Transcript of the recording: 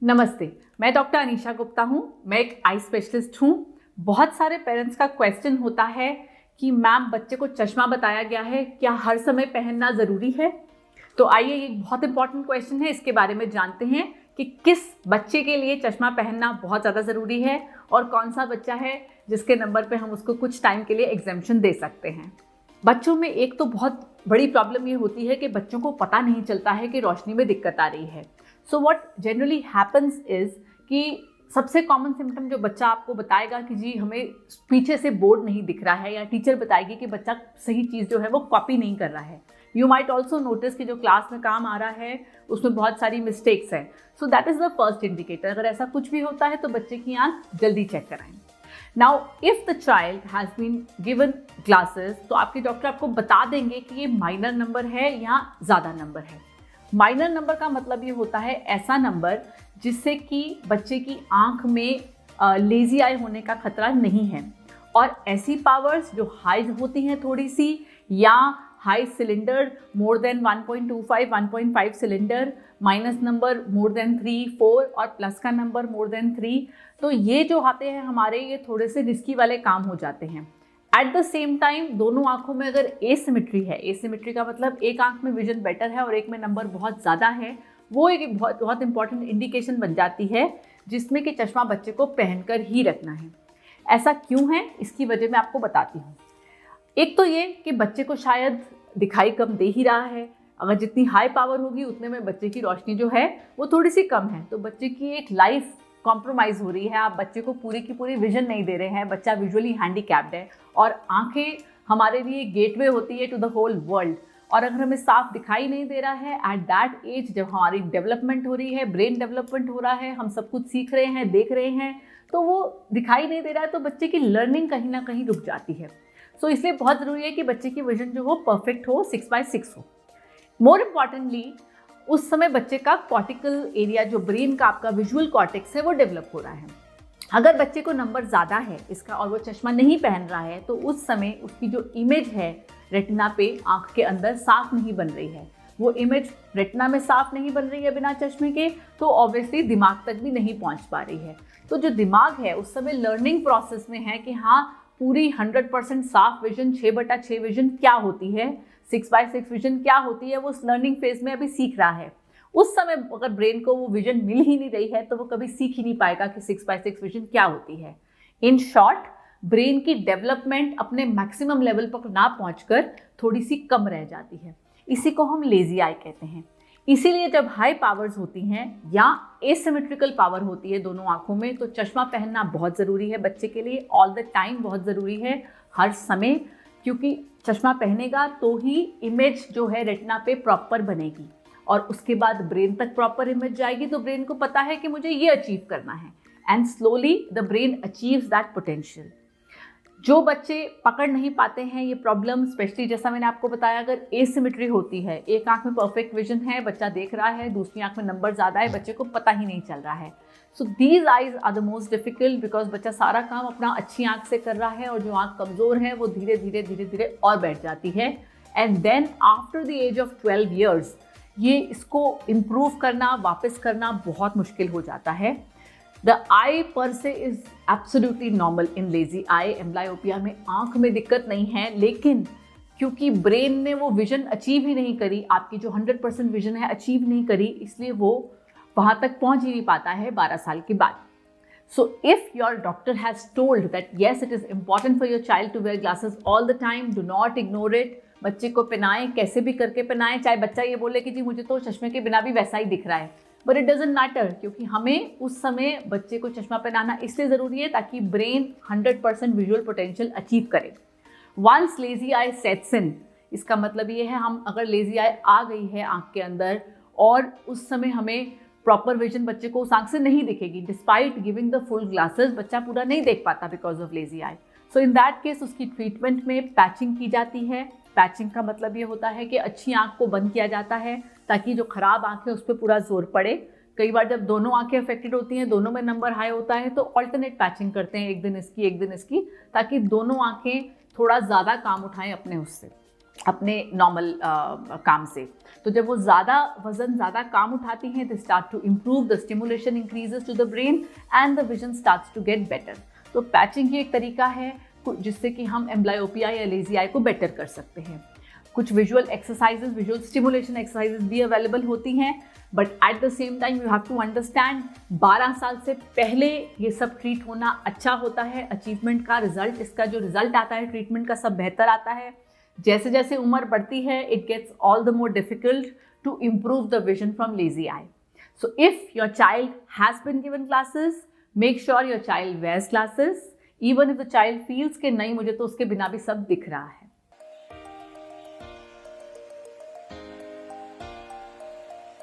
नमस्ते, मैं डॉक्टर अनीशा गुप्ता हूँ। मैं एक आई स्पेशलिस्ट हूँ। बहुत सारे पेरेंट्स का क्वेश्चन होता है कि मैम बच्चे को चश्मा बताया गया है, क्या हर समय पहनना ज़रूरी है? तो आइए, ये एक बहुत इंपॉर्टेंट क्वेश्चन है, इसके बारे में जानते हैं कि किस बच्चे के लिए चश्मा पहनना बहुत ज़्यादा ज़रूरी है और कौन सा बच्चा है जिसके नंबर पे हम उसको कुछ टाइम के लिए एग्जेम्पशन दे सकते हैं। बच्चों में एक तो बहुत बड़ी प्रॉब्लम ये होती है कि बच्चों को पता नहीं चलता है कि रोशनी में दिक्कत आ रही है। So what generally happens is कि सबसे कॉमन सिम्टम जो बच्चा आपको बताएगा कि जी हमें पीछे से बोर्ड नहीं दिख रहा है, या टीचर बताएगी कि बच्चा सही चीज़ जो है वो कॉपी नहीं कर रहा है। यू माइट ऑल्सो नोटिस कि जो क्लास में काम आ रहा है उसमें बहुत सारी मिस्टेक्स हैं। So that is the first indicator. अगर ऐसा कुछ भी होता है तो बच्चे की आंख जल्दी चेक कराएं। Now if the child has been given glasses, तो आपके डॉक्टर आपको बता देंगे कि ये माइनर नंबर है या ज़्यादा नंबर है। माइनर नंबर का मतलब ये होता है ऐसा नंबर जिससे कि बच्चे की आंख में लेजी आई होने का खतरा नहीं है। और ऐसी पावर्स जो हाई होती हैं थोड़ी सी, या high cylinder more than 1.25 1.5 cylinder, minus number more than 3 4 और प्लस का नंबर मोर देन 3, तो ये जो आते हैं हमारे, ये थोड़े से रिस्की वाले काम हो जाते हैं। एट द सेम टाइम दोनों आंखों में अगर एसिमेट्री है, एसिमेट्री का मतलब एक आंख में विजन बेटर है और एक में नंबर बहुत ज़्यादा है, वो एक बहुत बहुत इंपॉर्टेंट इंडिकेशन बन जाती है जिसमें कि चश्मा बच्चे को पहनकर ही रखना है। ऐसा क्यों है, इसकी वजह मैं आपको बताती हूँ। एक तो ये कि बच्चे को शायद दिखाई कम दे ही रहा है। अगर जितनी हाई पावर होगी उतने में बच्चे की रोशनी जो है वो थोड़ी सी कम है, तो बच्चे की एक लाइफ कॉम्प्रोमाइज़ हो रही है। आप बच्चे को पूरी की पूरी विजन नहीं दे रहे हैं, बच्चा विजुअली हैंडीकैप्ड है। और आंखें हमारे लिए गेटवे होती है टू द होल वर्ल्ड, और अगर हमें साफ दिखाई नहीं दे रहा है एट दैट एज, जब हमारी डेवलपमेंट हो रही है, ब्रेन डेवलपमेंट हो रहा है, हम सब कुछ सीख रहे हैं, देख रहे हैं, तो वो दिखाई नहीं दे रहा है, तो बच्चे की लर्निंग कहीं ना कहीं रुक जाती है। सो इसलिए बहुत ज़रूरी है कि बच्चे की विजन जो हो परफेक्ट हो, 6/6 हो। मोर इम्पॉर्टेंटली उस समय बच्चे का कॉर्टिकल एरिया, जो ब्रेन का आपका विजुअल कॉर्टेक्स है, वो डेवलप हो रहा है। अगर बच्चे को नंबर ज़्यादा है इसका और वो चश्मा नहीं पहन रहा है, तो उस समय उसकी जो इमेज है रेटिना पे आँख के अंदर साफ नहीं बन रही है। वो इमेज रेटिना में साफ नहीं बन रही है बिना चश्मे के, तो ऑब्वियसली दिमाग तक भी नहीं पहुंच पा रही है। तो जो दिमाग है उस समय लर्निंग प्रोसेस में है कि हाँ, पूरी 100% साफ विजन, 6/6 विजन क्या होती है, 6/6 विजन क्या होती है, वो उस लर्निंग फेज में अभी सीख रहा है। उस समय अगर ब्रेन को वो विजन मिल ही नहीं रही है तो वो कभी सीख ही नहीं पाएगा कि 6/6 विजन क्या होती है। इन शॉर्ट, ब्रेन की डेवलपमेंट अपने मैक्सिमम लेवल पर ना पहुंचकर थोड़ी सी कम रह जाती है। इसी को हम लेजी आई कहते हैं। इसीलिए जब हाई पावर्स होती हैं या एसिमेट्रिकल पावर होती है दोनों आंखों में, तो चश्मा पहनना बहुत ज़रूरी है बच्चे के लिए। ऑल द टाइम बहुत ज़रूरी है, हर समय, क्योंकि चश्मा पहनेगा तो ही इमेज जो है रेटिना पे प्रॉपर बनेगी और उसके बाद ब्रेन तक प्रॉपर इमेज जाएगी। तो ब्रेन को पता है कि मुझे ये अचीव करना है, and slowly the brain achieves that potential. जो बच्चे पकड़ नहीं पाते हैं ये प्रॉब्लम, स्पेशली जैसा मैंने आपको बताया, अगर एसिमेट्री होती है, एक आंख में परफेक्ट विजन है, बच्चा देख रहा है, दूसरी आंख में नंबर ज़्यादा है, बच्चे को पता ही नहीं चल रहा है। So these eyes are the most difficult, because बच्चा सारा काम अपना अच्छी आंख से कर रहा है और जो आंख कमज़ोर है वो धीरे धीरे धीरे धीरे और बैठ जाती है। And then after the age of 12 years ये इसको इम्प्रूव करना, वापस करना बहुत मुश्किल हो जाता है। The eye per se is absolutely normal in lazy eye. Amblyopia में आंख में दिक्कत नहीं है, लेकिन क्योंकि ब्रेन ने वो विजन अचीव ही नहीं करी, आपकी जो 100% विजन है अचीव नहीं करी, इसलिए वो वहाँ तक पहुँच ही नहीं पाता है 12 साल के बाद। So if your doctor has told that yes, it is important for your child to wear glasses all the time, do not ignore it. बच्चे को पहनाएं, कैसे भी करके पहनाएं, चाहे बच्चा ये बोले कि जी मुझे तो चश्मे के बिना भी वैसा ही दिख रहा है, बट इट डजंट मैटर, क्योंकि हमें उस समय बच्चे को चश्मा पहनाना इसलिए ज़रूरी है ताकि ब्रेन 100% विजुअल पोटेंशियल अचीव करे। Once lazy eye sets in, इसका मतलब ये है, हम अगर लेजी आई आ गई है आँख के अंदर और उस समय हमें प्रॉपर विजन बच्चे को उस आँख से नहीं दिखेगी, despite giving the full glasses बच्चा पूरा नहीं देख पाता because of lazy eye. So in that case उसकी ट्रीटमेंट में पैचिंग की जाती है। पैचिंग का मतलब ये होता है कि अच्छी आँख को बंद किया जाता है ताकि जो खराब आँख है उस पर पूरा जोर पड़े। कई बार जब दोनों आंखें अफेक्टेड होती हैं, दोनों में नंबर हाई होता है, तो ऑल्टरनेट पैचिंग करते हैं, एक दिन इसकी एक दिन इसकी, ताकि दोनों आंखें थोड़ा ज़्यादा काम उठाएं अपने उससे। अपने नॉर्मल काम से। तो जब वो ज़्यादा वजन, ज़्यादा काम उठाती हैं, they start to improve, the stimulation increases to the brain and the vision starts to get better. तो पैचिंग ही एक तरीका है जिससे कि हम एम्ब्लायोपिया या लेजी आई को बेटर कर सकते हैं। कुछ visual exercises, visual stimulation exercises भी अवेलेबल होती हैं, but at the same time you have to understand 12 साल से पहले ये सब ट्रीट होना अच्छा होता है। अचीवमेंट का रिजल्ट, इसका जो रिजल्ट आता है ट्रीटमेंट का, सब बेहतर आता है। जैसे जैसे उम्र बढ़ती है, it gets all the more difficult to improve the vision from lazy eye. So if your child has been given glasses, make sure your child wears glasses, even if the child feels कि नहीं, मुझे तो उसके बिना भी सब दिख रहा है।